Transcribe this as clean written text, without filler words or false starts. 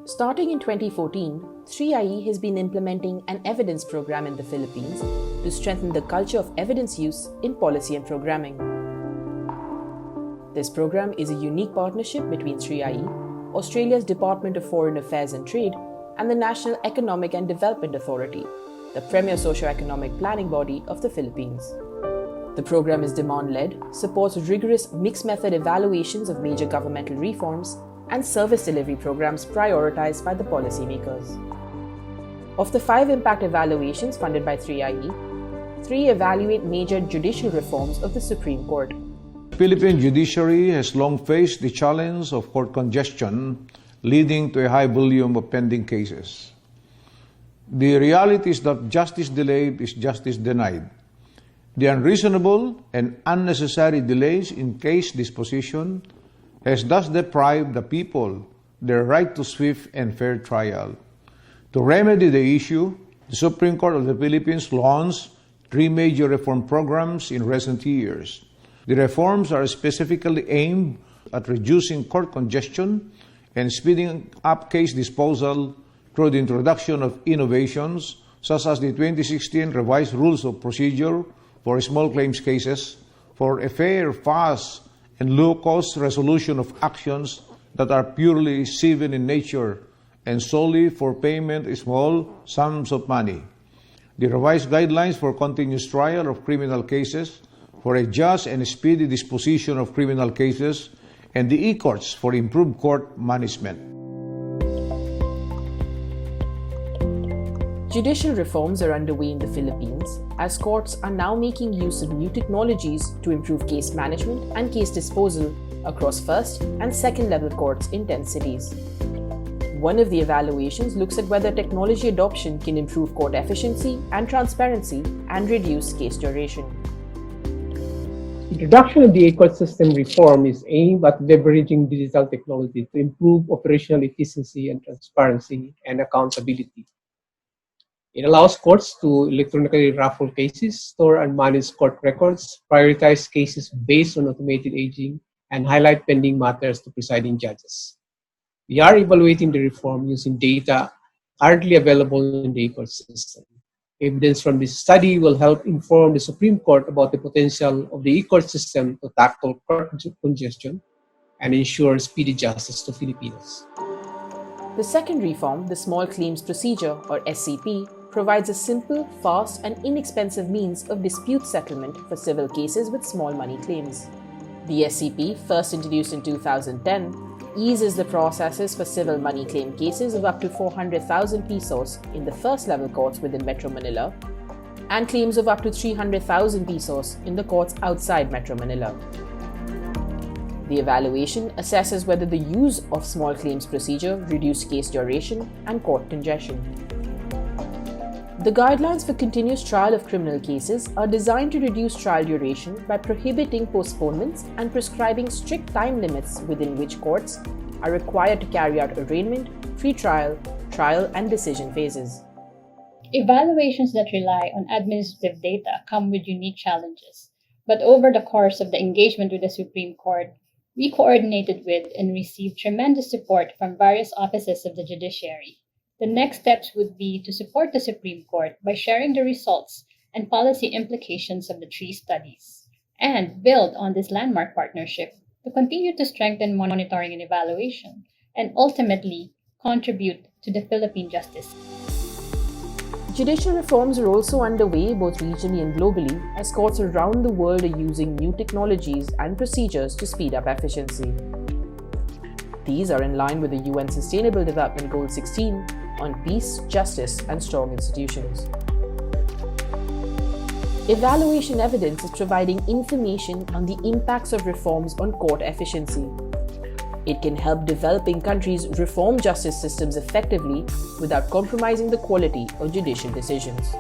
Starting in 2014, 3IE has been implementing an evidence program in the Philippines to strengthen the culture of evidence use in policy and programming. This program is a unique partnership between 3IE, Australia's Department of Foreign Affairs and Trade, and the National Economic and Development Authority, the premier socio-economic planning body of the Philippines. The program is demand-led, supports rigorous mixed-method evaluations of major governmental reforms, and service delivery programs prioritized by the policymakers. Of the 5 impact evaluations funded by 3IE, 3 evaluate major judicial reforms of the Supreme Court. The Philippine judiciary has long faced the challenge of court congestion, leading to a high volume of pending cases. The reality is that justice delayed is justice denied. The unreasonable and unnecessary delays in case disposition has thus deprived the people their right to swift and fair trial. To remedy the issue, the Supreme Court of the Philippines launched 3 major reform programs in recent years. The reforms are specifically aimed at reducing court congestion and speeding up case disposal through the introduction of innovations such as the 2016 revised rules of procedure for small claims cases for a fair, fast, and low-cost resolution of actions that are purely civil in nature and solely for payment of small sums of money. The revised guidelines for continuous trial of criminal cases, for a just and speedy disposition of criminal cases, and the e-courts for improved court management. Judicial reforms are underway in the Philippines as courts are now making use of new technologies to improve case management and case disposal across first and second level courts in 10 cities. One of the evaluations looks at whether technology adoption can improve court efficiency and transparency and reduce case duration. Introduction of the e-court system reform is aimed at leveraging digital technology to improve operational efficiency and transparency and accountability. It allows courts to electronically raffle cases, store and manage court records, prioritize cases based on automated aging, and highlight pending matters to presiding judges. We are evaluating the reform using data currently available in the e-court system. Evidence from this study will help inform the Supreme Court about the potential of the e-court system to tackle court congestion and ensure speedy justice to Filipinos. The second reform, the Small Claims Procedure or SCP, provides a simple, fast, and inexpensive means of dispute settlement for civil cases with small money claims. The SCP, first introduced in 2010, eases the processes for civil money claim cases of up to 400,000 pesos in the first level courts within Metro Manila and claims of up to 300,000 pesos in the courts outside Metro Manila. The evaluation assesses whether the use of small claims procedure reduced case duration and court congestion. The guidelines for continuous trial of criminal cases are designed to reduce trial duration by prohibiting postponements and prescribing strict time limits within which courts are required to carry out arraignment, pre-trial, trial, and decision phases. Evaluations that rely on administrative data come with unique challenges, but over the course of the engagement with the Supreme Court, we coordinated with and received tremendous support from various offices of the judiciary. The next steps would be to support the Supreme Court by sharing the results and policy implications of the 3 studies, and build on this landmark partnership to continue to strengthen monitoring and evaluation, and ultimately contribute to the Philippine justice. Judicial reforms are also underway both regionally and globally as courts around the world are using new technologies and procedures to speed up efficiency. These are in line with the UN Sustainable Development Goal 16 on peace, justice, and strong institutions. Evaluation evidence is providing information on the impacts of reforms on court efficiency. It can help developing countries reform justice systems effectively without compromising the quality of judicial decisions.